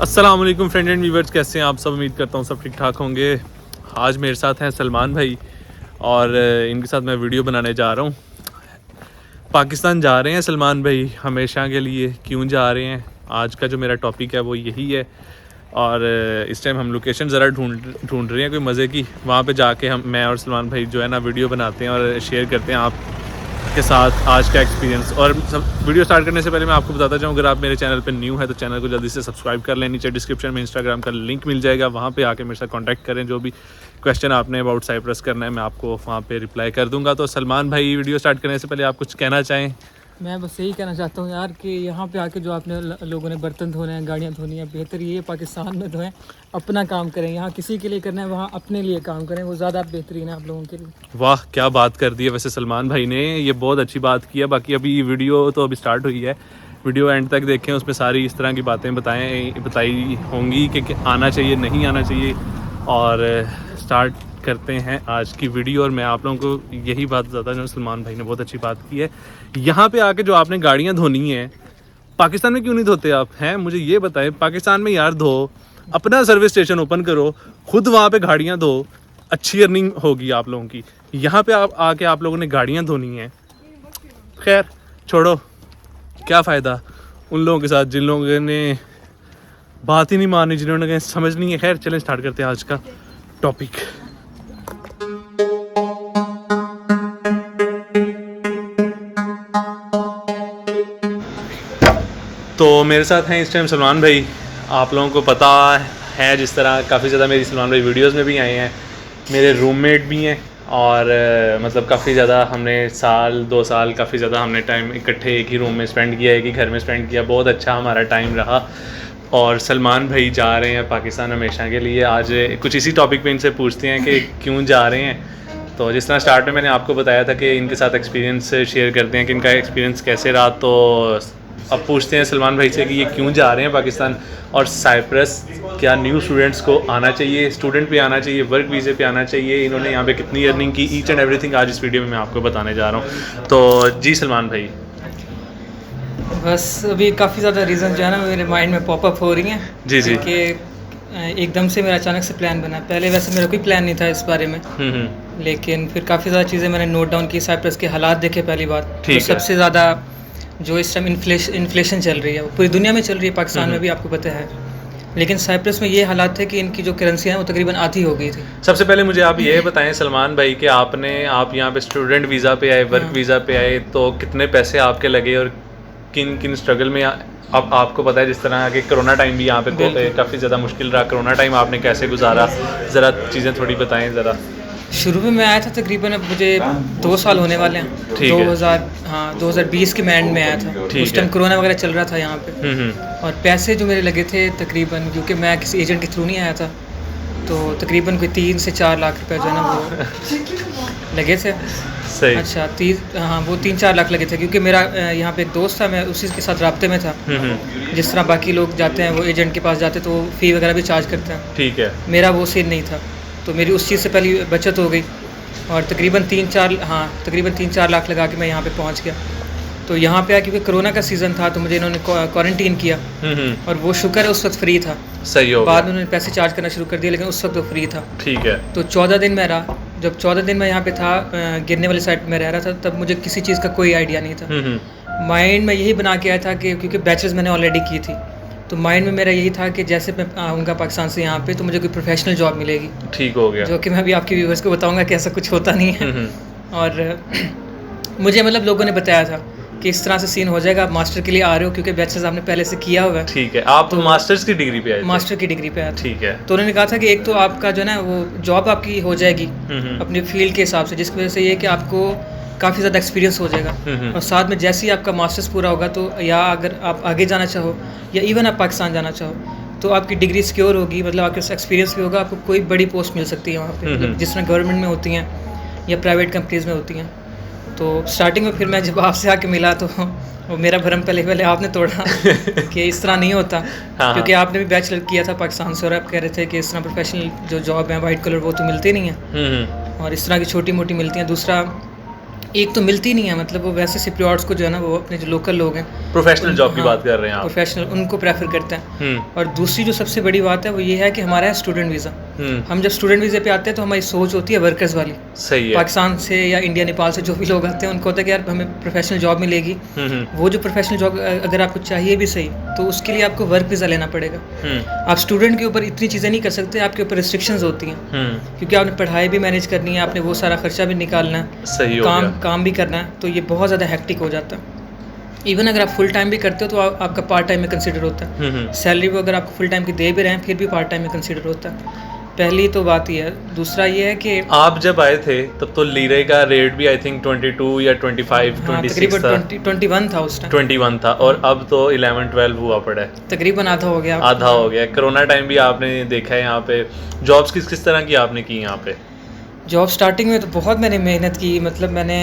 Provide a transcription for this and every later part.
अस्सलाम वालेकुम friend and viewers, कैसे हैं आप सब। उम्मीद करता हूँ सब ठीक ठाक होंगे। आज मेरे साथ हैं सलमान भाई और इनके साथ मैं वीडियो बनाने जा रहा हूँ। पाकिस्तान जा रहे हैं सलमान भाई हमेशा के लिए। क्यों जा रहे हैं, आज का जो मेरा टॉपिक है वो यही है। और इस टाइम हम लोकेशन ज़रा ढूंढ रहे हैं कोई मज़े की। वहाँ पे जाके मैं और सलमान भाई जो है ना वीडियो बनाते हैं और शेयर करते हैं आप के साथ आज का एक्सपीरियंस। और सब वीडियो स्टार्ट करने से पहले मैं आपको बताता चाहूँ, अगर आप मेरे चैनल पे न्यू है तो चैनल को जल्दी से सब्सक्राइब कर लें। नीचे डिस्क्रिप्शन में इंस्टाग्राम का लिंक मिल जाएगा, वहाँ पे आके मेरे साथ कांटेक्ट करें। जो भी क्वेश्चन आपने अबाउट साइप्रस करना है मैं आपको वहाँ पे रिप्लाई कर दूँगा। तो सलमान भाई, वीडियो स्टार्ट करने से पहले आप कुछ कहना चाहें? मैं बस यही कहना चाहता हूँ यार कि यहाँ पे आके जो आपने लोगों ने बर्तन धोने हैं, गाड़ियाँ धोनी है, बेहतर ये पाकिस्तान में धोएं, अपना काम करें। यहाँ किसी के लिए करना है, वहाँ अपने लिए काम करें, वो ज़्यादा बेहतरीन है आप लोगों के लिए। वाह, क्या बात कर दी है वैसे सलमान भाई ने, ये बहुत अच्छी बात की है। बाकी अभी वीडियो तो अभी स्टार्ट हुई है, वीडियो एंड तक देखें, उसमें सारी इस तरह की बातें बताई होंगी कि आना चाहिए नहीं आना चाहिए। और स्टार्ट करते हैं आज की वीडियो। और मैं आप लोगों को यही बात बताता हूँ, सलमान भाई ने बहुत अच्छी बात की है। यहाँ पे आके जो आपने गाड़ियाँ धोनी है, पाकिस्तान में क्यों नहीं धोते आप हैं, मुझे ये बताएं। पाकिस्तान में यार धो, अपना सर्विस स्टेशन ओपन करो, खुद वहाँ पे गाड़ियाँ धो, अच्छी अर्निंग होगी आप लोगों की। यहाँ पे आप आके आप लोगों ने गाड़ियाँ धोनी हैं। खैर छोड़ो, क्या फ़ायदा उन लोगों के साथ जिन लोगों ने बात ही नहीं मानी, जिन्होंने समझ नहीं है। खैर चलें स्टार्ट करते हैं आज का टॉपिक। तो मेरे साथ हैं इस टाइम सलमान भाई। आप लोगों को पता है, जिस तरह काफ़ी ज़्यादा मेरी सलमान भाई वीडियोस में भी आए हैं, मेरे रूममेट भी हैं। और मतलब काफ़ी ज़्यादा हमने साल 2 साल काफ़ी ज़्यादा हमने टाइम इकट्ठे एक ही रूम में स्पेंड किया, एक ही घर में स्पेंड किया। बहुत अच्छा हमारा टाइम रहा। और सलमान भाई जा रहे हैं पाकिस्तान हमेशा के लिए। आज कुछ इसी टॉपिक पे इनसे पूछते हैं कि क्यों जा रहे हैं। तो जिस तरह स्टार्ट में मैंने आपको बताया था कि इनके साथ एक्सपीरियंस शेयर करते हैं कि इनका एक्सपीरियंस कैसे रहा। तो अब पूछते हैं सलमान भाई से कि ये क्यों जा रहे हैं पाकिस्तान, और साइप्रस क्या न्यू स्टूडेंट्स को आना चाहिए, स्टूडेंट पे आना चाहिए, वर्क वीज़े पे आना चाहिए, इन्होंने यहाँ पे कितनी अर्निंग की, ईच एंड एवरीथिंग आज इस वीडियो में मैं आपको बताने जा रहा हूँ। तो जी सलमान भाई। बस अभी काफ़ी ज़्यादा रीज़न जो है ना मेरे माइंड में पॉपअप हो रही हैं। जी जी। कि एकदम से मेरा अचानक से प्लान बना। पहले वैसे मेरा कोई प्लान नहीं था इस बारे में, लेकिन फिर काफ़ी ज़्यादा चीज़ें मैंने नोट डाउन की। साइप्रस के हालात देखे पहली बात, तो सबसे ज़्यादा जो इस टाइम इन्फ्लेशन चल रही है वो पूरी दुनिया में चल रही है, पाकिस्तान में भी आपको पता है। लेकिन साइप्रस में ये हालात थे कि इनकी जो करेंसी है वो तकरीबन आधी हो गई थी। सबसे पहले मुझे आप ये बताएं सलमान भाई कि आप यहाँ पे स्टूडेंट वीज़ा पे आए, वर्क वीज़ा पे आए, तो कितने पैसे आपके लगे और किन किन स्ट्रगल में अब आपको पता है, जिस तरह कि कोरोना टाइम भी यहाँ पे काफ़ी ज़्यादा मुश्किल रहा। कोरोना टाइम आपने कैसे गुजारा, ज़रा चीज़ें थोड़ी बताएं ज़रा। शुरू में मैं आया था तकरीबन, अब मुझे 2 साल होने वाले हैं। 2020 के एंड में आया था। उस टाइम कोरोना वगैरह चल रहा था यहाँ पे। और पैसे जो मेरे लगे थे तकरीबन, क्योंकि मैं किसी एजेंट के थ्रू नहीं आया था, तो तकरीबन कोई 3 से 4 लाख रुपए जो है ना वो लगे थे। सही। अच्छा, हाँ वो 3-4 लाख लगे थे, क्योंकि मेरा यहाँ पे एक दोस्त था, मैं उसी के साथ राब्ते में था। जिस तरह बाकी लोग जाते हैं, वो एजेंट के पास जाते तो फ़ी वगैरह भी चार्ज करते हैं। ठीक है। मेरा वो सीन नहीं था, तो मेरी उस चीज़ से पहले बचत हो गई और तकरीबन 3-4 लाख लगा के मैं यहाँ पे पहुँच गया। तो यहाँ पे आया क्योंकि कोरोना का सीज़न था, तो मुझे इन्होंने क्वारंटीन किया। और वो शुक्र है उस वक्त फ्री था। सही हो। बाद में उन्होंने पैसे चार्ज करना शुरू कर दिया, लेकिन उस वक्त वो फ्री था। ठीक है। तो 14 दिन मैं रहा। जब 14 दिन मैं यहाँ पे था, गिरने वाली साइड में रह रहा था, तब मुझे किसी चीज़ का कोई आइडिया नहीं था। माइंड में यही बना के आया था कि क्योंकि बैचलर्स मैंने ऑलरेडी की थी, तो माइंड में मेरा यही था कि जैसे मैं आऊँगा पाकिस्तान से यहाँ पे तो मुझे कोई प्रोफेशनल जॉब मिलेगी। ठीक हो गया। जो कि मैं भी आपके व्यूअर्स को बताऊँगा कि ऐसा कुछ होता नहीं है। और मुझे मतलब लोगों ने बताया था कि इस तरह से सीन हो जाएगा, आप मास्टर के लिए आ रहे हो, क्योंकि बैचलर्स आपने पहले से किया हुआ है। ठीक है। आप तो मास्टर्स की डिग्री पे आए थे? मास्टर की डिग्री पे आया था। ठीक है। तो उन्होंने कहा था कि एक तो आपका जो है ना वो जॉब आपकी हो जाएगी अपनी फील्ड के हिसाब से, जिसकी वजह से ये कि आपको काफ़ी ज़्यादा एक्सपीरियंस हो जाएगा। और साथ में जैसे ही आपका मास्टर्स पूरा होगा, तो या अगर आप आगे जाना चाहो या इवन आप पाकिस्तान जाना चाहो, तो आपकी डिग्री सिक्योर होगी, मतलब आपके पास एक्सपीरियंस भी होगा, आपको कोई बड़ी पोस्ट मिल सकती है वहाँ पे, मतलब जिस तरह गवर्नमेंट में होती हैं या प्राइवेट कंपनीज़ में होती हैं। तो स्टार्टिंग में फिर मैं जब आपसे आके मिला तो वो मेरा भरम पहले आपने तोड़ा कि इस तरह नहीं होता। क्योंकि आपने भी बैचलर किया था पाकिस्तान से और आप कह रहे थे कि इस तरह प्रोफेशनल जो जॉब है वाइट कलर वो तो मिलती नहीं है, और इस तरह की छोटी मोटी मिलती हैं। दूसरा एक तो मिलती नहीं है, मतलब वो वैसे सिप्रियॉट्स को जो है ना वो अपने जो लोकल लोग हैं प्रोफेशनल जॉब की बात कर रहे हैं आप। प्रोफेशनल उनको प्रेफर करते हैं। और दूसरी जो सबसे बड़ी बात है वो ये है कि हमारा है स्टूडेंट वीज़ा। हम जब स्टूडेंट वीज़े पे आते हैं तो हमारी सोच होती है वर्कर्स वाली। सही है। पाकिस्तान से या इंडिया नेपाल से जो भी लोग आते हैं उनको होता है कि यार हमें प्रोफेशनल जॉब मिलेगी। वो जो प्रोफेशनल जॉब अगर आपको चाहिए भी सही तो उसके लिए आपको वर्क वीज़ा लेना पड़ेगा। आप स्टूडेंट के ऊपर इतनी चीज़ें नहीं कर सकते, आपके ऊपर रिस्ट्रिक्शंस होती हैं क्योंकि आपने पढ़ाई भी मैनेज करनी है, आपने वो सारा खर्चा भी निकालना है, सही हो गया। काम भी करना है, तो ये बहुत ज़्यादा हेक्टिक हो जाता है। इवन अगर आप फुल टाइम भी करते हो तो आपका पार्ट टाइम में कंसिडर होता है। सैलरी वो अगर आपको फुल टाइम की दे भी रहे हैं फिर भी पार्ट टाइम में कंसिडर होता है। पहली तो बात ये है। दूसरा ये है कि आप जब आए थे तब तो लीरे का रेट भी आई थिंक 22 या 25 26 था। 21 था उस टाइम। 21 था और अब तो 11-12 हुआ पड़ा है, तकरीबन आधा हो गया। आधा हो गया। कोरोना टाइम भी आपने देखा है यहाँ पे। जॉब्स किस तरह की आपने की यहाँ पे? जॉब स्टार्टिंग में तो बहुत मैंने मेहनत की, मतलब मैंने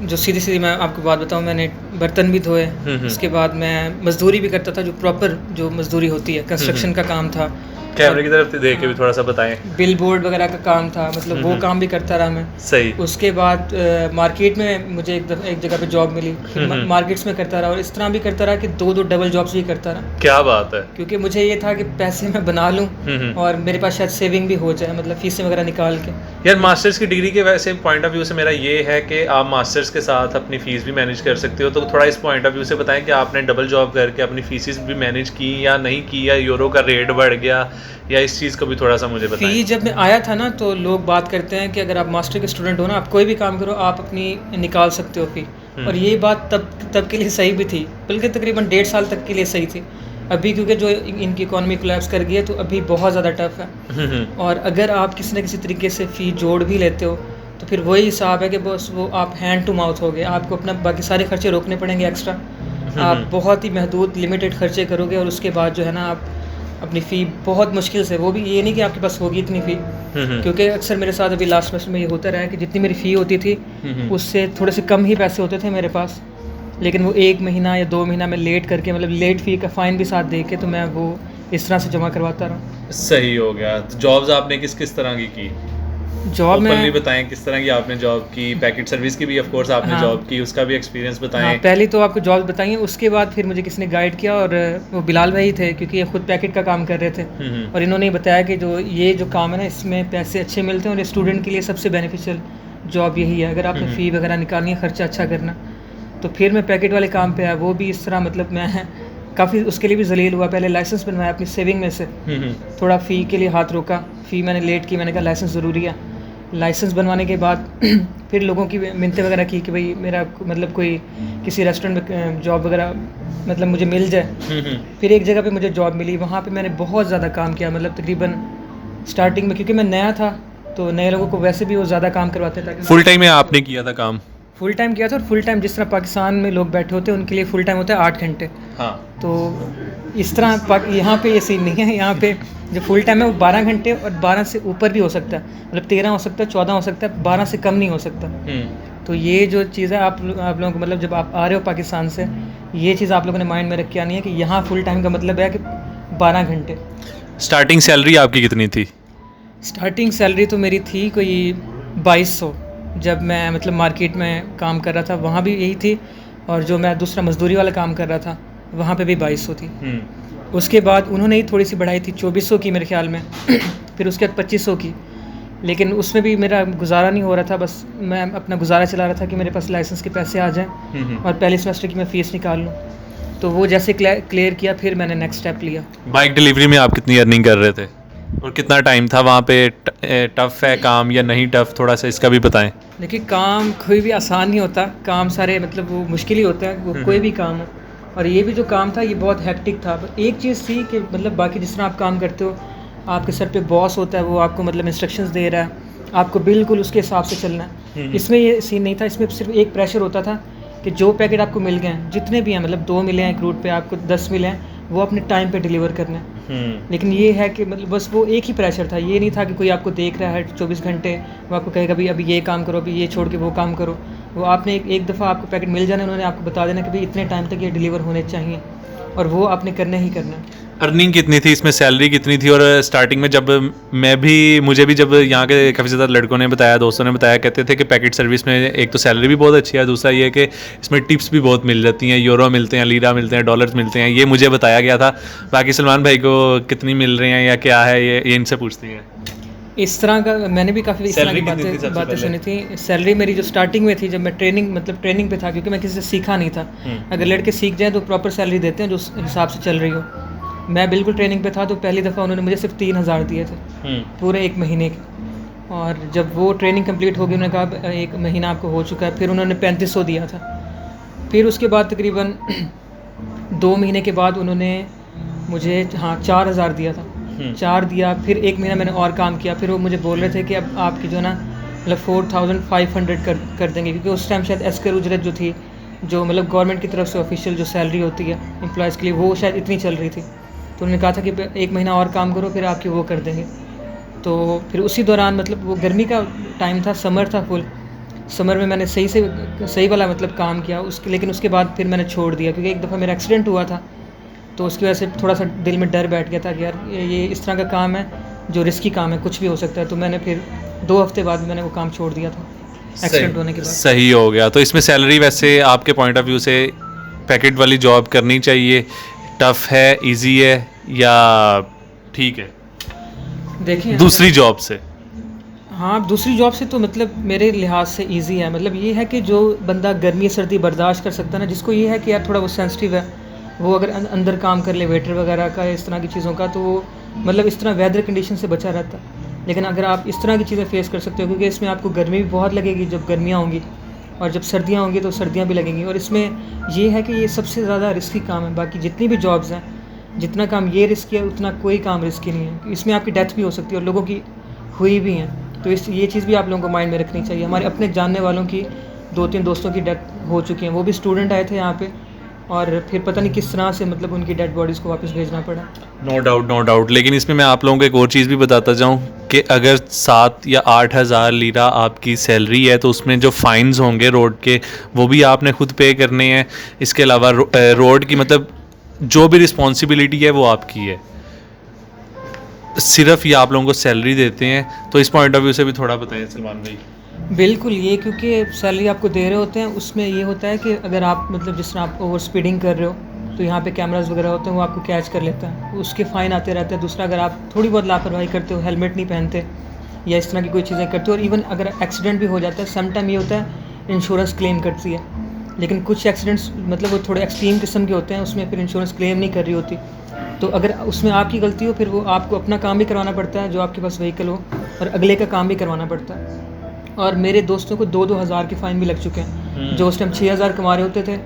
जो सीधी मैं आपको बात बताऊं, मैंने बर्तन भी धोए, उसके बाद मैं मजदूरी भी करता था, जो प्रॉपर जो मजदूरी होती है, कंस्ट्रक्शन का काम था। कैमरे की तरफ देख के भी थोड़ा सा बताएं। बिल बोर्ड वगैरह का काम था, मतलब वो काम भी करता रहा मैं। सही। उसके बाद मार्केट में मुझे एक जगह पे जॉब मिली, फिर मार्केट्स में करता रहा और इस तरह भी करता रहा कि दो डबल जॉब्स भी करता रहा। क्या बात है। क्योंकि मुझे ये था कि पैसे मैं बना लूँ और मेरे पास शायद सेविंग भी हो जाए, मतलब फीसें वगैरह निकाल के। यार मास्टर्स की डिग्री के वैसे पॉइंट ऑफ व्यू से मेरा ये है कि आप मास्टर्स के साथ अपनी फ़ीस भी मैनेज कर सकते हो, तो थोड़ा इस पॉइंट ऑफ व्यू से बताएं कि आपने डबल जॉब करके अपनी फीसेस भी मैनेज की या नहीं की, या यूरो का रेट बढ़ गया, या इस चीज़ को भी थोड़ा सा मुझे बताएं। फ़ी जब मैं आया था ना तो लोग बात करते हैं कि अगर आप मास्टर के स्टूडेंट हो ना, आप कोई भी काम करो आप अपनी निकाल सकते हो फ़ी, और ये बात तब के लिए सही भी थी, बल्कि तकरीबन 1.5 साल तक के लिए सही थी। अभी क्योंकि जो इनकी इकॉनमी कोलैप्स कर गई है तो अभी बहुत ज़्यादा टफ है, और अगर आप किसी न किसी तरीके से फ़ी जोड़ भी लेते हो तो फिर वही हिसाब है कि बस वो आप हैंड टू माउथ हो गए, आपको अपना बाकी सारे खर्चे रोकने पड़ेंगे एक्स्ट्रा। आप बहुत ही महदूद लिमिटेड खर्चे करोगे और उसके बाद जो है ना आप अपनी फ़ी बहुत मुश्किल से, वो भी ये नहीं कि आपके पास होगी इतनी फ़ी, क्योंकि अक्सर मेरे साथ अभी लास्ट सेमेस्टर में ये होता रहा है कि जितनी मेरी फ़ी होती थी उससे थोड़े से कम ही पैसे होते थे मेरे पास, लेकिन वो 1 महीना या 2 महीना में लेट करके, मतलब लेट फ़ी का फ़ाइन भी साथ दे के, तो मैं वो इस तरह से जमा करवाता रहा। सही हो गया। तो जॉब्स आपने किस तरह की? जॉब में भी बताएं किस तरह की आपने जॉब की। पैकेट सर्विस की भी ऑफ कोर्स आपने जॉब की, उसका भी एक्सपीरियंस बताएं। हाँ, पहले तो आपको जॉब बताइए, उसके बाद फिर मुझे किसी ने गाइड किया, और वो बिलाल भाई थे, क्योंकि ये खुद पैकेट का काम कर रहे थे, और इन्होंने बताया कि जो काम है ना इसमें पैसे अच्छे मिलते हैं और स्टूडेंट के लिए सबसे बेनिफिशियल जॉब यही है। अगर आपने फ़ी वगैरह निकालनी है, खर्चा अच्छा करना, तो फिर मैं पैकेट वाले काम पे आया। वो भी इस तरह, मतलब मैं काफ़ी उसके लिए भी जलील हुआ। पहले लाइसेंस बनवाया अपनी सेविंग में से, थोड़ा फ़ी के लिए हाथ रोका, फ़ी मैंने लेट की, मैंने कहा लाइसेंस ज़रूरी है। लाइसेंस बनवाने के बाद फिर लोगों की मिन्नतें वगैरह की कि भाई मेरा मतलब कोई किसी रेस्टोरेंट में जॉब वगैरह मतलब मुझे मिल जाए। फिर एक जगह पे मुझे जॉब मिली, वहाँ पे मैंने बहुत ज़्यादा काम किया, मतलब तकरीबन स्टार्टिंग में, क्योंकि मैं नया था तो नए लोगों को वैसे भी वो ज़्यादा काम करवाते थे। फुल टाइम में आपने किया था काम? फुल टाइम किया था, और फुल टाइम जिस तरह पाकिस्तान में लोग बैठे होते हैं उनके लिए फुल टाइम होता है 8 घंटे। हाँ। तो इस तरह यहाँ पे ये सीन नहीं है। यहाँ पे जो फुल टाइम है वो 12 घंटे और 12 से ऊपर भी हो सकता है, मतलब 13 हो सकता है, 14 हो सकता है, 12 से कम नहीं हो सकता। तो ये जो चीज़ है आप लोगों को, मतलब जब आप आ रहे हो पाकिस्तान से, ये चीज़ आप लोगों ने माइंड में रख के आनी है कि यहाँ फुल टाइम का मतलब है कि 12 घंटे। स्टार्टिंग सैलरी आपकी कितनी थी? स्टार्टिंग सैलरी तो मेरी थी कोई 2200, जब मैं मतलब मार्केट में काम कर रहा था वहाँ भी यही थी, और जो मैं दूसरा मजदूरी वाला काम कर रहा था वहाँ पे भी 2200 थी। उसके बाद उन्होंने ही थोड़ी सी बढ़ाई थी 2400 की मेरे ख्याल में फिर उसके बाद 2500 की, लेकिन उसमें भी मेरा गुजारा नहीं हो रहा था। बस मैं अपना गुजारा चला रहा था कि मेरे पास लाइसेंस के पैसे आ जाएं और पहले सेमेस्टर की मैं फ़ीस निकाल लूँ। तो वो जैसे क्लियर किया, फिर मैंने नेक्स्ट स्टेप लिया। बाइक डिलीवरी में आप कितनी अर्निंग कर रहे थे और कितना टाइम था वहाँ पे? टफ़ है काम या नहीं टफ़, थोड़ा सा इसका भी बताएं। देखिए, काम कोई भी आसान नहीं होता, काम सारे मतलब वो मुश्किल ही होता है, वो कोई भी काम हो, और ये भी जो काम था ये बहुत हेक्टिक था। एक चीज़ थी कि मतलब बाकी जिस तरह आप काम करते हो, आपके सर पे बॉस होता है, वो आपको मतलब इंस्ट्रक्शंस दे रहा है, आपको बिल्कुल उसके हिसाब से चलना है। इसमें ये सीन नहीं था, इसमें सिर्फ एक प्रेशर होता था कि जो पैकेट आपको मिल गए हैं, जितने भी हैं, मतलब 2 मिले हैं एक रूट पे, आपको 10 मिले हैं, वो अपने टाइम पे डिलीवर करने हैं। लेकिन ये है कि मतलब बस वो एक ही प्रेशर था, ये नहीं था कि कोई आपको देख रहा है 24 घंटे, वो आपको कहेगा भाई अभी ये काम करो, अभी ये छोड़ के वो काम करो। वो आपने एक दफ़ा आपको पैकेट मिल जाना, उन्होंने आपको बता देना कि भाई इतने टाइम तक ये डिलीवर होने चाहिए। और वो आपने करना ही करना है। अर्निंग कितनी थी इसमें, सैलरी कितनी थी? और स्टार्टिंग में जब मुझे भी जब यहाँ के काफ़ी ज़्यादा लड़कों ने बताया, दोस्तों ने बताया, कहते थे कि पैकेट सर्विस में एक तो सैलरी भी बहुत अच्छी है, दूसरा ये कि इसमें टिप्स भी बहुत मिल जाती हैं, यूरो मिलते हैं, लीरा मिलते हैं, डॉलर्स मिलते हैं, ये मुझे बताया गया था। बाकी सलमान भाई को कितनी मिल रही हैं या क्या है ये इनसे पूछती हैं। इस तरह का मैंने भी काफ़ी इस तरह की बातें सुनी थी। सैलरी मेरी जो स्टार्टिंग में थी, जब मैं ट्रेनिंग पे था, क्योंकि मैं किसी से सीखा नहीं था। अगर लड़के सीख जाएँ तो प्रॉपर सैलरी देते हैं जो हिसाब से चल रही हो। मैं बिल्कुल ट्रेनिंग पे था तो पहली दफ़ा उन्होंने मुझे सिर्फ 3,000 दिए थे पूरे 1 महीने के। और जब वो ट्रेनिंग कंप्लीट होगी, उन्होंने कहा 1 महीना आपको हो चुका है, फिर उन्होंने 3500 दिया था। फिर उसके बाद तकरीबन 2 महीने के बाद उन्होंने मुझे 4,000 दिया था। 4 दिया, फिर 1 महीना मैंने और काम किया, फिर वो मुझे बोल रहे थे कि अब आपकी जो है ना मतलब 4,500 कर देंगे, क्योंकि उस टाइम शायद एस्कर उजरत जो थी, जो मतलब गवर्नमेंट की तरफ से ऑफिशियल जो सैलरी होती है एम्प्लॉयज़ के लिए, वो शायद इतनी चल रही थी। तो उन्होंने कहा था कि 1 महीना और काम करो, फिर आपकी वो कर देंगे। तो फिर उसी दौरान मतलब वो गर्मी का टाइम था, समर था, फुल समर में मैंने सही वाला मतलब काम किया लेकिन उसके बाद फिर मैंने छोड़ दिया, क्योंकि एक दफ़ा मेरा एक्सीडेंट हुआ था। तो उसकी वजह से थोड़ा सा दिल में डर बैठ गया था कि यार ये इस तरह का काम है जो रिस्की काम है, कुछ भी हो सकता है। तो मैंने फिर 2 हफ्ते बाद मैंने वो काम छोड़ दिया था एक्सीडेंट होने के बाद। सही हो गया। तो इसमें सैलरी वैसे आपके पॉइंट ऑफ व्यू से पैकेट वाली जॉब करनी चाहिए? टफ़ है, इजी है या ठीक है देखिए दूसरी जॉब से? हाँ, दूसरी जॉब से तो मतलब मेरे लिहाज से इजी है। मतलब ये है कि जो बंदा गर्मी सर्दी बर्दाश्त कर सकता है ना, जिसको ये है कि यार थोड़ा वो सेंसिटिव है, वो अगर अंदर काम कर ले वेटर वगैरह का, इस तरह की चीज़ों का, तो वो मतलब इस तरह वेदर कंडीशन से बचा रहता है। लेकिन अगर आप इस तरह की चीज़ें फेस कर सकते हो, क्योंकि इसमें आपको गर्मी भी बहुत लगेगी जब गर्मियाँ होंगी, और जब सर्दियाँ होंगी तो सर्दियाँ भी लगेंगी। और इसमें ये है कि ये सबसे ज़्यादा रिस्की काम है। बाकी जितनी भी जॉब्स हैं, जितना काम ये रिस्की है उतना कोई काम रिस्की नहीं है। इसमें आपकी डेथ भी हो सकती है और लोगों की हुई भी हैं। तो ये चीज़ भी आप लोगों को माइंड में रखनी चाहिए। हमारे अपने जानने वालों की 2-3 दोस्तों की डेथ हो चुकी हैं। वो भी स्टूडेंट आए थे यहाँ पे, और फिर पता नहीं किस तरह से मतलब उनकी डेड बॉडीज़ को वापस भेजना पड़ा। No doubt. लेकिन इसमें मैं आप लोगों को एक और चीज़ भी बताता जाऊँ कि अगर 7 या 8 हज़ार लीरा आपकी सैलरी है, तो उसमें जो फ़ाइन्स होंगे रोड के, वो भी आपने खुद पे करने हैं। इसके अलावा रोड की मतलब जो भी रिस्पॉन्सिबिलिटी है वो आपकी है। सिर्फ ये आप लोगों को सैलरी देते हैं। तो इस पॉइंट ऑफ व्यू से भी थोड़ा बताएं सलमान भाई। बिल्कुल, ये क्योंकि सैलरी आपको दे रहे होते हैं, उसमें ये होता है कि अगर आप मतलब जिस तरह आप ओवर स्पीडिंग कर रहे हो, तो यहाँ पे कैमरास वगैरह होते हैं, वो आपको कैच कर लेता है, उसके फ़ाइन आते रहते हैं। दूसरा, अगर आप थोड़ी बहुत लापरवाही करते हो, हेलमेट नहीं पहनते या इस तरह की कोई चीज़ें करते हो, और इवन अगर एक्सीडेंट भी हो जाता है, सम टाइम ये होता है इंश्योरेंस क्लेम करती है। लेकिन कुछ एक्सीडेंट्स मतलब वो थोड़े एक्सट्रीम किस्म के होते हैं, उसमें फिर इंश्योरेंस क्लेम नहीं कर रही होती। तो अगर उसमें आपकी गलती हो, फिर वो आपको अपना काम भी करवाना पड़ता है जो आपके पास व्हीकल हो, और अगले का काम भी करवाना पड़ता है। और मेरे दोस्तों को 2-2 हज़ार के फ़ाइन भी लग चुके हैं, जो उस टाइम 6,000 कमा रहे होते थे,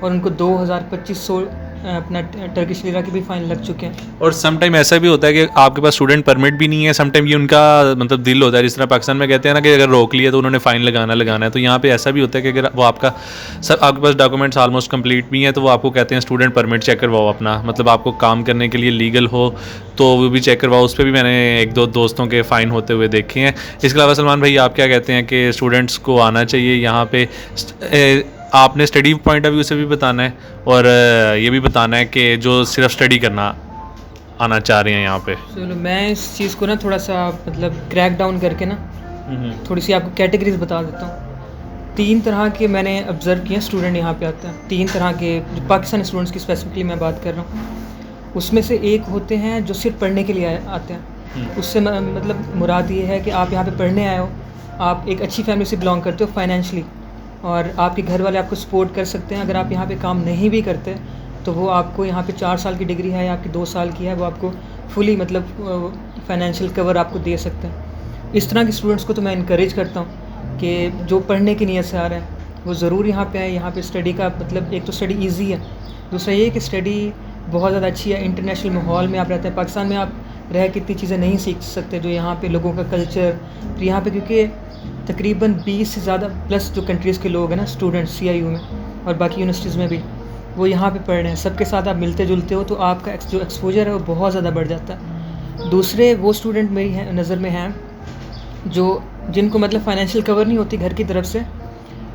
और उनको 2,000-2,500 अपना टर्किश लीरा के भी फ़ाइन लग चुके हैं। और सम टाइम ऐसा भी होता है कि आपके पास स्टूडेंट परमिट भी नहीं है। सम टाइम ये उनका मतलब दिल होता है, जिस तरह पाकिस्तान में कहते हैं ना कि अगर रोक लिया तो उन्होंने फ़ाइन लगाना है। तो यहाँ पे ऐसा भी होता है कि अगर वो आपके पास डॉक्यूमेंट्स ऑलमोस्ट कंप्लीट भी हैं, तो वो आपको कहते हैं स्टूडेंट परमिट चेक करवाओ अपना, मतलब आपको काम करने के लिए लीगल हो तो वो भी चेक करवाओ। उस पर भी मैंने 1-2 दोस्तों के फ़ाइन होते हुए देखे हैं। इसके अलावा सलमान भाई आप क्या कहते हैं कि स्टूडेंट्स को आना चाहिए यहाँ पे? आपने स्टडी पॉइंट ऑफ व्यू से भी बताना है, और ये भी बताना है कि जो सिर्फ स्टडी करना आना चाह रहे हैं यहाँ पे। चलो मैं इस चीज़ को ना थोड़ा सा मतलब क्रैक डाउन करके ना थोड़ी सी आपको कैटेगरीज बता देता हूँ। 3 तरह के मैंने ऑब्ज़र्व किए स्टूडेंट यहाँ पे आते हैं। 3 तरह के पाकिस्तानी स्टूडेंट्स की स्पेसिफिकली मैं बात कर रहा हूँ। उसमें से एक होते हैं जो सिर्फ पढ़ने के लिए आते हैं। उससे मतलब मुराद ये है कि आप यहाँ पे पढ़ने आए हो, आप एक अच्छी फैमिली से बिलोंग करते हो फाइनेंशली, और आपके घर वाले आपको सपोर्ट कर सकते हैं। अगर आप यहाँ पे काम नहीं भी करते तो वो आपको यहाँ पे 4 साल की डिग्री है या आपकी 2 साल की है, वो आपको फुली मतलब फाइनेंशियल कवर आपको दे सकते हैं। इस तरह के स्टूडेंट्स को तो मैं इनकरेज करता हूँ कि जो पढ़ने की नीयत से आ रहे हैं वो ज़रूर यहाँ पे आए। यहाँ पे स्टडी का मतलब एक तो स्टडी ईजी है, दूसरा ये कि स्टडी बहुत ज़्यादा अच्छी है। इंटरनेशनल माहौल में आप रहते हैं। पाकिस्तान में आप रह कितनी चीज़ें नहीं सीख सकते जो यहाँ पे लोगों का कल्चर। तो यहाँ पे क्योंकि तकरीबन 20 से ज़्यादा प्लस जो कंट्रीज़ के लोग हैं ना स्टूडेंट्स CIU में और बाकी यूनिवर्सिटीज़ में भी, वो यहाँ पे पढ़ रहे हैं। सबके साथ आप मिलते जुलते हो तो आपका जो एक्सपोजर है वो बहुत ज़्यादा बढ़ जाता है। दूसरे वो स्टूडेंट मेरी नज़र में हैं जिनको मतलब फाइनेंशियल कवर नहीं होती घर की तरफ से,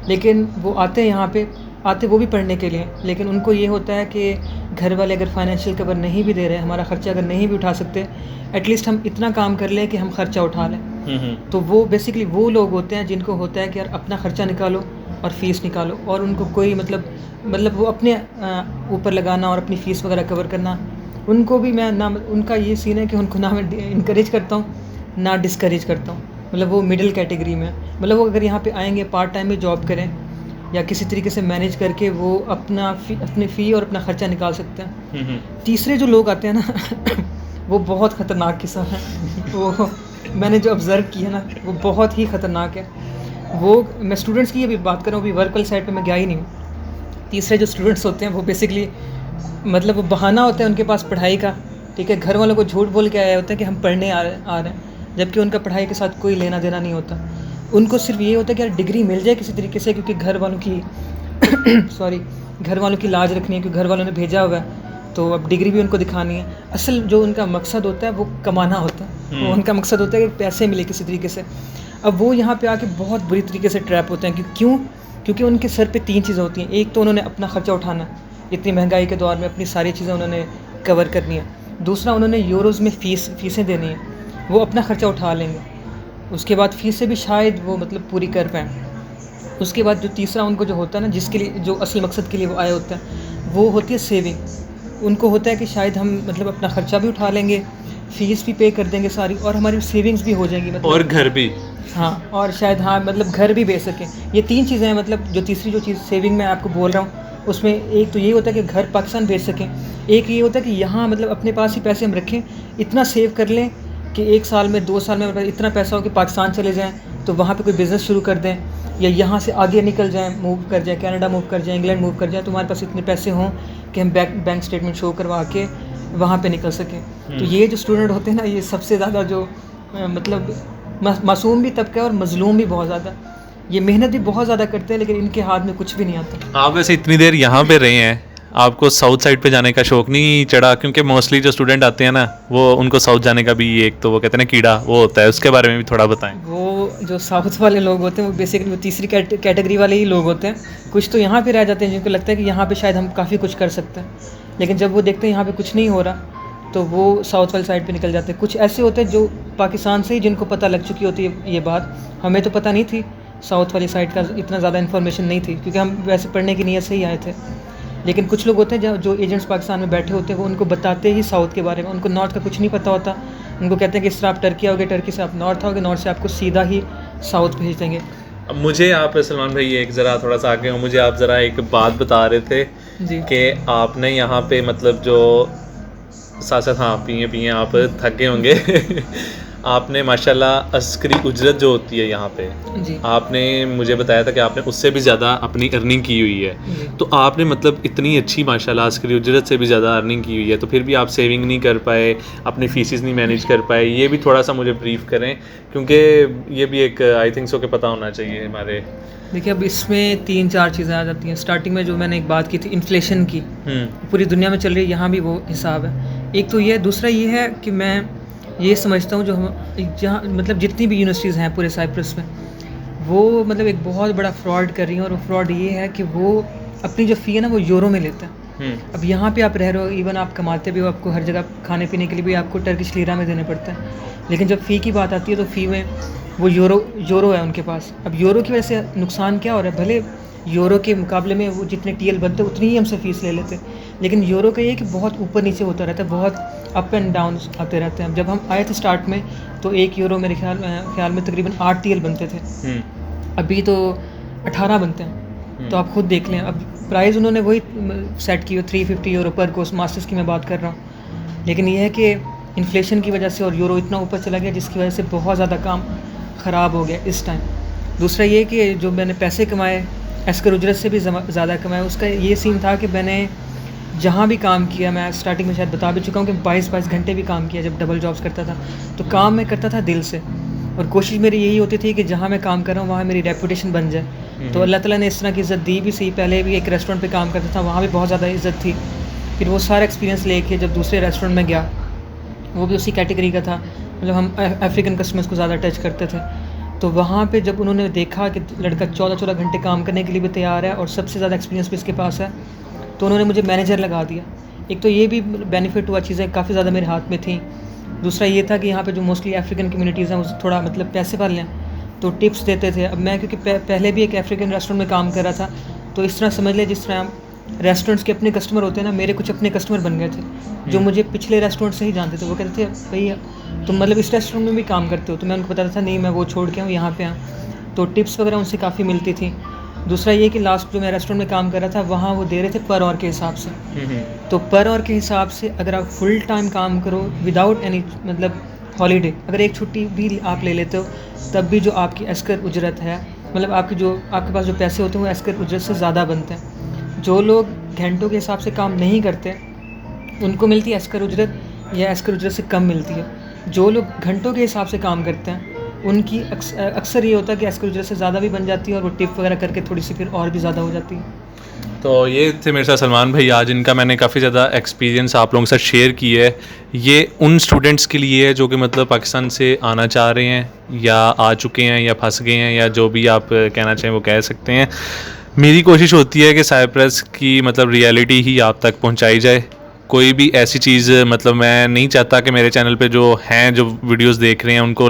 लेकिन वो आते हैं यहाँ पे, आते वो भी पढ़ने के लिए, लेकिन उनको ये होता है कि घर वाले अगर फाइनेंशियल कवर नहीं भी दे रहे, हमारा ख़र्चा अगर नहीं भी उठा सकते, एटलीस्ट हम इतना काम कर लें कि हम ख़र्चा उठा लें। तो वो बेसिकली वो लोग होते हैं जिनको होता है कि यार अपना ख़र्चा निकालो और फ़ीस निकालो, और उनको कोई मतलब वो अपने ऊपर लगाना और अपनी फ़ीस वगैरह कवर करना, उनको भी मैं ना, उनका ये सीन है कि उनको ना मैं इनकरेज करता हूँ ना डिस्करेज करता हूँ। मतलब वो मिडिल कैटेगरी में, मतलब वो अगर यहाँ पे आएंगे पार्ट टाइम में जॉब करें या किसी तरीके से मैनेज करके वो अपनी फ़ी और अपना ख़र्चा निकाल सकते हैं। तीसरे जो लोग आते हैं ना वो बहुत ख़तरनाक किस्म है। वो मैंने जो ऑब्ज़र्व किया ना वो बहुत ही ख़तरनाक है। वो मैं स्टूडेंट्स की अभी बात कर रहा हूँ, अभी वर्क वाली साइड पे मैं गया ही नहीं हूँ। तीसरे जो स्टूडेंट्स होते हैं वो बेसिकली मतलब वो बहाना होता है उनके पास पढ़ाई का, ठीक है, घर वालों को झूठ बोल के आया होता है कि हम पढ़ने आ रहे हैं, जबकि उनका पढ़ाई के साथ कोई लेना देना नहीं होता। उनको सिर्फ ये होता है कि यार डिग्री मिल जाए किसी तरीके से, क्योंकि घर वालों की घर वालों की लाज रखनी है, क्योंकि घर वालों ने भेजा हुआ है, तो अब डिग्री भी उनको दिखानी है। असल जो उनका मकसद होता है वो कमाना होता है, वो उनका मकसद होता है कि पैसे मिले किसी तरीके से। अब वो यहाँ पे आके बहुत बुरी तरीके से ट्रैप होते हैं। क्योंकि उनके सर पे 3 चीज़ें होती हैं। एक तो उन्होंने अपना ख़र्चा उठाना, इतनी महंगाई के दौर में अपनी सारी चीज़ें उन्होंने कवर करनी है। दूसरा, उन्होंने यूरोज़ में फ़ीसें देनी है, वो अपना ख़र्चा उठा लेंगे। उसके बाद फ़ीसें भी शायद वो मतलब पूरी कर पाएँ। उसके बाद जो तीसरा उनको जो होता है ना, जिसके लिए जो असल मकसद के लिए वो आए होते हैं, वो होती है सेविंग। उनको होता है कि शायद हम मतलब अपना ख़र्चा भी उठा लेंगे, फ़ीस भी पे कर देंगे सारी, और हमारी सेविंग्स भी हो जाएंगी, मतलब और घर भी, हाँ, और शायद हाँ मतलब घर भी बेच सकें। ये 3 चीज़ें हैं। मतलब जो तीसरी जो चीज़ सेविंग मैं आपको बोल रहा हूँ, उसमें एक तो ये होता है कि घर पाकिस्तान भेज सकें, एक ये होता है कि यहाँ मतलब अपने पास ही पैसे हम रखें, इतना सेव कर लें कि 1 साल में 2 साल में इतना पैसा हो कि पाकिस्तान चले जाएँ, तो वहाँ पे कोई बिज़नेस शुरू कर दें, या यहाँ से आगे निकल जाएँ, मूव कर जाएँ, कनाडा मूव कर जाएँ, इंग्लैंड मूव कर जाएँ, तो हमारे पास इतने पैसे हों कि हम बैंक स्टेटमेंट शो करवा के वहाँ पे निकल सकें। तो ये जो स्टूडेंट होते हैं ना, ये सबसे ज़्यादा जो मतलब मासूम भी तबका है और मज़लूम भी बहुत ज़्यादा। ये मेहनत भी बहुत ज़्यादा करते हैं, लेकिन इनके हाथ में कुछ भी नहीं आता। आप वैसे इतनी देर यहाँ पे रहे हैं, आपको साउथ साइड पे जाने का शौक नहीं चढ़ा? क्योंकि मोस्टली जो स्टूडेंट आते हैं ना, वो उनको साउथ जाने का भी एक तो वो कहते हैं ना कीड़ा वो होता है, उसके बारे में भी थोड़ा बताएं। वो जो साउथ वाले लोग होते हैं वो बेसिकली वो तीसरी कैटेगरी वाले ही लोग होते हैं। कुछ तो यहाँ पे रह जाते हैं जिनको लगता है कि यहाँ पे शायद हम काफ़ी कुछ कर सकते हैं, लेकिन जब वो देखते हैं यहाँ पे कुछ नहीं हो रहा तो वो साउथ वाली साइड पे निकल जाते हैं। कुछ ऐसे होते हैं जो पाकिस्तान से ही जिनको पता लग चुकी होती है ये बात, हमें तो पता नहीं थी, साउथ वाली साइड का इतना ज़्यादा इन्फॉर्मेशन नहीं थी, क्योंकि हम वैसे पढ़ने की नीयत से ही आए थे। लेकिन कुछ लोग होते हैं जो एजेंट्स पाकिस्तान में बैठे होते हैं, वो उनको बताते ही साउथ के बारे में, उनको नॉर्थ का कुछ नहीं पता होता। उनको कहते हैं कि इस तरह आप टर्की आओगे, टर्की से आप नॉर्थ आओगे, नॉर्थ से आपको सीधा ही साउथ भेज देंगे। अब मुझे आप सलमान भाई एक ज़रा थोड़ा सा आगे हो, मुझे आप ज़रा एक बात बता रहे थे कि आपने यहाँ पे मतलब जो साथ साथ हाँ पिए आप थक गए होंगे आपने माशाल्लाह अस्करी उजरत जो होती है यहाँ पे जी, आपने मुझे बताया था कि आपने उससे भी ज़्यादा अपनी अर्निंग की हुई है। तो आपने मतलब इतनी अच्छी माशाल्लाह अस्करी उजरत से भी ज़्यादा अर्निंग की हुई है, तो फिर भी आप सेविंग नहीं कर पाए, अपनी फीसिस नहीं मैनेज कर पाए, ये भी थोड़ा सा मुझे ब्रीफ करें, क्योंकि ये भी एक आई थिंक सो के पता होना चाहिए हमारे। देखिए अब इसमें 3-4 चीज़ें आ जाती हैं। स्टार्टिंग में जो मैंने एक बात की थी इन्फ्लेशन की, पूरी दुनिया में चल रही है, यहाँ भी वो हिसाब है। एक तो ये, दूसरा ये है कि मैं ये समझता हूँ जो हम जहाँ मतलब जितनी भी यूनिवर्सिटीज़ हैं पूरे साइप्रस में, वो मतलब एक बहुत बड़ा फ्रॉड कर रही हैं, और वो फ्रॉड ये है कि वो अपनी जो फ़ी है ना वो यूरो में लेते हैं। अब यहाँ पे आप रह रहे हो, इवन आप कमाते भी हो, आपको हर जगह खाने पीने के लिए भी आपको टर्किश लीरा में देने पड़ता है, लेकिन जब फ़ी की बात आती है तो फ़ी में वो यूरो है उनके पास। अब यूरो की वजह से नुकसान क्या हो रहा है, भले यूरो के मुकाबले में वो जितने टीएल बनते हैं उतनी ही हमसे फ़ीस ले लेते, लेकिन यूरो का ये कि बहुत ऊपर नीचे होता रहता है, बहुत अप एंड डाउन आते रहते हैं। जब हम आए थे स्टार्ट में तो 1 यूरो मेरे ख्याल में तकरीबन 8 टीएल बनते थे, अभी तो 18 बनते हैं। तो आप खुद देख लें, अब प्राइस उन्होंने वही सेट की हो 350 यूरो पर कोर्स, मास्टर्स की मैं बात कर रहा हूँ। लेकिन यह है कि इन्फ्लेशन की वजह से और यूरो इतना ऊपर चला गया जिसकी वजह से बहुत ज़्यादा काम ख़राब हो गया इस टाइम। दूसरा ये कि जो मैंने पैसे कमाए अस्कर उजरत से भी ज़्यादा कमाए, उसका ये सीन था कि मैंने जहाँ भी काम किया, मैं स्टार्टिंग में शायद बता भी चुका हूँ कि 22 घंटे भी काम किया जब डबल जॉब्स करता था, तो काम मैं करता था दिल से, और कोशिश मेरी यही होती थी कि जहाँ मैं काम कर रहा हूँ वहाँ मेरी रेपुटेशन बन जाए। तो अल्लाह ताला ने इस तरह की इज़्ज़त दी भी। सही पहले भी एक रेस्टोरेंट पे काम करता था, वहाँ भी बहुत ज़्यादा इज़्ज़त थी। फिर वो सारा एक्सपीरियंस लेके जब दूसरे रेस्टोरेंट में गया, वो भी उसी कैटेगरी का था, मतलब हम अफ्रीकन कस्टमर्स को ज़्यादा टच करते थे। तो वहाँ पे जब उन्होंने देखा कि लड़का 14 घंटे काम करने के लिए भी तैयार है और सबसे ज़्यादा एक्सपीरियंस भी इसके पास है, तो उन्होंने मुझे मैनेजर लगा दिया। एक तो ये भी बेनिफिट हुआ, चीज़ें काफ़ी ज़्यादा मेरे हाथ में थी। दूसरा ये था कि यहाँ पे जो मोस्टली अफ्रीकन कम्युनिटीज़ हैं वो थोड़ा मतलब पैसे वाले हैं तो टिप्स देते थे। अब मैं क्योंकि पहले भी एक अफ्रीकन रेस्टोरेंट में काम कर रहा था, तो इस तरह समझ लें जिस तरह रेस्टोरेंट्स के अपने कस्टमर होते हैं ना, मेरे कुछ अपने कस्टमर बन गए थे जो मुझे पिछले रेस्टोरेंट से ही जानते थे। वो कहते थे भैया तुम मतलब इस रेस्टोरेंट में भी काम करते हो, तो मैं उनको बताता था नहीं मैं वो छोड़ के हूँ यहाँ पे आऊँ। तो टिप्स वगैरह उनसे काफ़ी मिलती थी। दूसरा ये कि लास्ट जो मैं रेस्टोरेंट में काम कर रहा था वहाँ वो दे रहे थे पर आवर के हिसाब से। तो पर आवर के हिसाब से अगर आप फुल टाइम काम करो विदाउट एनी मतलब हॉलीडे, अगर एक छुट्टी भी आप ले लेते हो तब भी जो आपकी एस्कर उजरत है, मतलब आपके पास जो पैसे होते हैं वो एस्कर उजरत से ज़्यादा बनते हैं। जो लोग घंटों के हिसाब से काम नहीं करते उनको मिलती है एस्कर उजरत या एस्कर उजरत से कम मिलती है। जो लोग घंटों के हिसाब से काम करते हैं उनकी अक्सर ये होता है कि एस्कर उजरत से ज़्यादा भी बन जाती है और वो टिप वगैरह करके थोड़ी सी फिर और भी ज़्यादा हो जाती है। तो ये थे मेरे साथ सलमान भाई आज, इनका मैंने काफ़ी ज़्यादा एक्सपीरियंस आप लोगों के साथ शेयर किया है। ये उन स्टूडेंट्स के लिए है जो कि मतलब पाकिस्तान से आना चाह रहे हैं या आ चुके हैं या फंस गए हैं या जो भी आप कहना चाहें वो कह सकते हैं। मेरी कोशिश होती है कि साइप्रस की मतलब रियलिटी ही आप तक पहुंचाई जाए। कोई भी ऐसी चीज़ मतलब मैं नहीं चाहता कि मेरे चैनल पे जो हैं जो वीडियोस देख रहे हैं उनको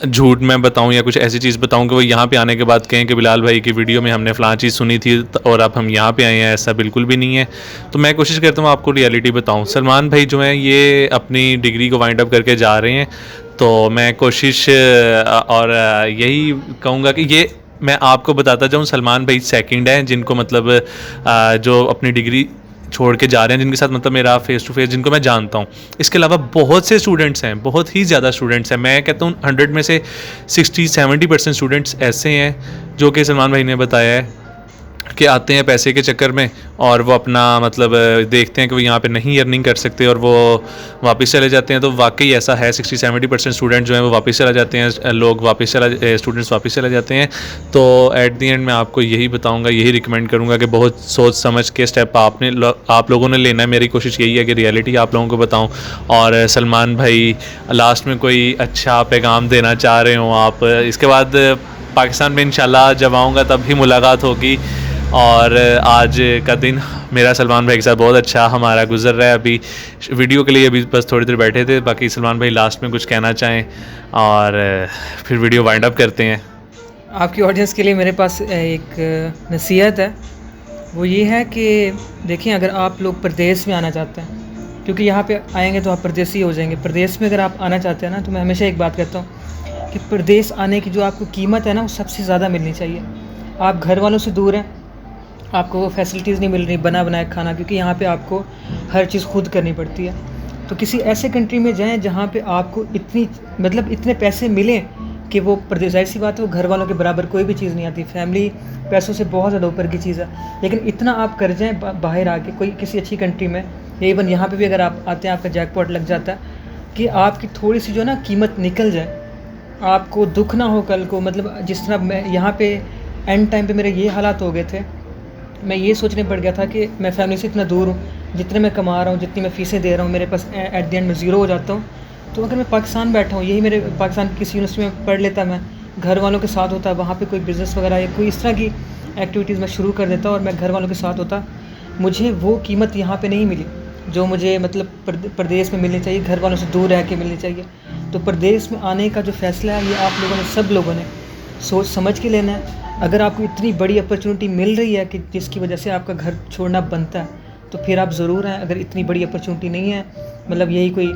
झूठ मैं बताऊं या कुछ ऐसी चीज़ बताऊं कि वो यहाँ पे आने के बाद कहें कि बिलाल भाई की वीडियो में हमने फ़लाँ चीज़ सुनी थी और अब हम यहाँ पे आए हैं। ऐसा बिल्कुल भी नहीं है। तो मैं कोशिश करता हूँ आपको रियलिटी बताऊं। सलमान भाई जो हैं ये अपनी डिग्री को वाइंड अप करके जा रहे हैं, तो मैं कोशिश और यही कहूँगा कि ये मैं आपको बताता जाऊँ सलमान भाई सेकंड हैं जिनको मतलब जो अपनी डिग्री छोड़ के जा रहे हैं, जिनके साथ मतलब मेरा फेस टू फेस जिनको मैं जानता हूँ। इसके अलावा बहुत से स्टूडेंट्स हैं, बहुत ही ज़्यादा स्टूडेंट्स हैं। मैं कहता हूँ 100 में से 60-70% स्टूडेंट्स ऐसे हैं जो कि सलमान भाई ने बताया है कि आते हैं पैसे के चक्कर में और वो अपना मतलब देखते हैं कि वो यहाँ पे नहीं अर्निंग कर सकते और वो वापस चले जाते हैं। तो वाकई ऐसा है, 60-70% स्टूडेंट जो हैं वो वापस चला जाते हैं, स्टूडेंट्स वापस चले जाते हैं। तो एट दी एंड मैं आपको यही बताऊंगा, यही रिकमेंड करूंगा कि बहुत सोच समझ के स्टेप आप लोगों ने लेना है। मेरी कोशिश यही है कि रियलिटी आप लोगों को बताऊँ। और सलमान भाई लास्ट में कोई अच्छा पैगाम देना चाह रहे हो आप? इसके बाद पाकिस्तान में इंशाल्लाह जब आऊँगा तब भी मुलाकात होगी। और आज का दिन मेरा सलमान भाई के साथ बहुत अच्छा हमारा गुजर रहा है। अभी वीडियो के लिए अभी बस थोड़ी देर बैठे थे। बाकी सलमान भाई लास्ट में कुछ कहना चाहें और फिर वीडियो वाइंड अप करते हैं। आपकी ऑडियंस के लिए मेरे पास एक नसीहत है, वो ये है कि देखिए अगर आप लोग प्रदेश में आना चाहते हैं, क्योंकि यहाँ पे आएंगे तो आप प्रदेशी हो जाएंगे। प्रदेश में अगर आप आना चाहते हैं ना, तो मैं हमेशा एक बात कहता हूँ कि प्रदेश आने की जो आपको कीमत है ना वो सबसे ज़्यादा मिलनी चाहिए। आप घर वालों से दूर हैं, आपको वो फैसिलिटीज़ नहीं मिल रही बना बनाया खाना, क्योंकि यहाँ पे आपको हर चीज़ खुद करनी पड़ती है। तो किसी ऐसे कंट्री में जाएं जहाँ पे आपको इतने पैसे मिलें कि वो प्रदेश, जाहिर सी बात है वो घर वालों के बराबर कोई भी चीज़ नहीं आती। फैमिली पैसों से बहुत ज़्यादा ऊपर की चीज़ है, लेकिन इतना आप कर जाएँ बाहर आके कोई किसी अच्छी कंट्री में, या इवन यहाँ पर भी अगर आप आते हैं आपका जैकपॉट लग जाता है कि आपकी थोड़ी सी जो ना कीमत निकल जाए, आपको दुख ना हो कल को। मतलब जिस तरह मैं यहाँ पे एंड टाइम पे मेरे ये हालात हो गए थे, मैं ये सोचने पड़ गया था कि मैं फैमिली से इतना दूर हूँ, जितने मैं कमा रहा हूँ, जितनी मैं फ़ीसें दे रहा हूँ, मेरे पास एट द एंड में ज़ीरो हो जाता हूँ। तो अगर मैं पाकिस्तान बैठा हूँ, यही मेरे पाकिस्तान की किसी यूनिवर्सिटी में पढ़ लेता, मैं घर वालों के साथ होता, वहाँ पे कोई बिज़नेस वगैरह या कोई इस तरह की एक्टिविटीज़ मैं शुरू कर देता और मैं घर वालों के साथ होता, मुझे वो कीमत यहाँ पर नहीं मिली जो मुझे मतलब प्रदेश में मिलनी चाहिए, घर वालों से दूर रह के मिलनी चाहिए। तो प्रदेश में आने का जो फ़ैसला है ये आप लोगों ने, सब लोगों ने सोच समझ के लेना है। अगर आपको इतनी बड़ी अपॉर्चुनिटी मिल रही है कि जिसकी वजह से आपका घर छोड़ना बनता है, तो फिर आप ज़रूर हैं। अगर इतनी बड़ी अपॉर्चुनिटी नहीं है, मतलब यही कोई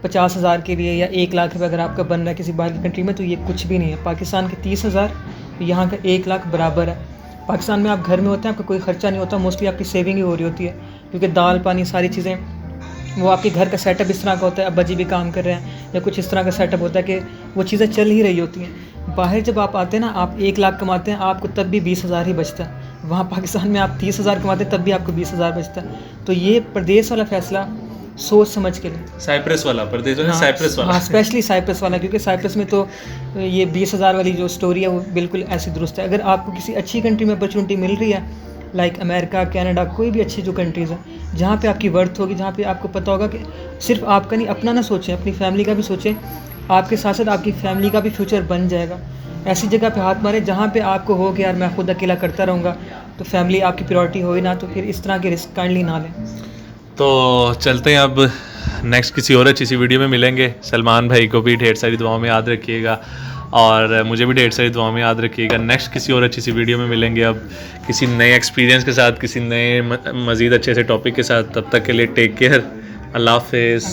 50,000 के लिए या 1 लाख रुपये अगर आपका बन रहा है किसी बाहर की कंट्री में, तो ये कुछ भी नहीं है। पाकिस्तान के 30,000 यहाँ का 1 लाख बराबर है। पाकिस्तान में आप घर में होते हैं, आपका कोई ख़र्चा नहीं होता, मोस्टली आपकी सेविंग ही हो रही होती है, क्योंकि दाल पानी सारी चीज़ें, वो आपके घर का सेटअप इस तरह का होता है, अब्बा जी भी काम कर रहे हैं या कुछ इस तरह का सेटअप होता है कि वो चीज़ें चल ही रही होती हैं। बाहर जब आप आते हैं ना, आप 1 लाख कमाते हैं, आपको तब भी 20,000 ही बचता है। वहाँ पाकिस्तान में आप 30,000 कमाते हैं, तब भी आपको 20,000 बचता है। तो ये प्रदेश वाला फ़ैसला सोच समझ के लिए। साइप्रस वाला प्रदेश, साइप्रस वाला, हाँ स्पेशली साइप्रस वाला, क्योंकि साइप्रस में तो ये 20,000 वाली जो स्टोरी है वो बिल्कुल ऐसी दुरुस्त है। अगर आपको किसी अच्छी कंट्री में अपॉर्चुनिटी मिल रही है, लाइक अमेरिका, कनाडा, कोई भी अच्छी जो कंट्रीज़ हैं जहाँ पे आपकी वर्थ होगी, जहाँ पे आपको पता होगा कि सिर्फ आपका नहीं, अपना ना सोचें, अपनी फैमिली का भी सोचें, आपके साथ साथ आपकी फैमिली का भी फ्यूचर बन जाएगा। ऐसी जगह पे हाथ मारे जहाँ पे आपको हो कि यार मैं खुद अकेला करता रहूँगा, तो फैमिली आपकी प्रायोरिटी हो ही ना, तो फिर इस तरह के रिस्क काइंडली ना लें। तो चलते हैं अब, नेक्स्ट किसी और अच्छी सी वीडियो में मिलेंगे। सलमान भाई को भी ढेर सारी दुआओं में याद रखिएगा और मुझे भी ढेर सारी दुआओं में याद रखिएगा। नेक्स्ट किसी और अच्छी सी वीडियो में मिलेंगे अब किसी नए एक्सपीरियंस के साथ, किसी नए मज़ीद अच्छे से टॉपिक के साथ। तब तक के लिए टेक केयर, अल्लाह हाफिज़।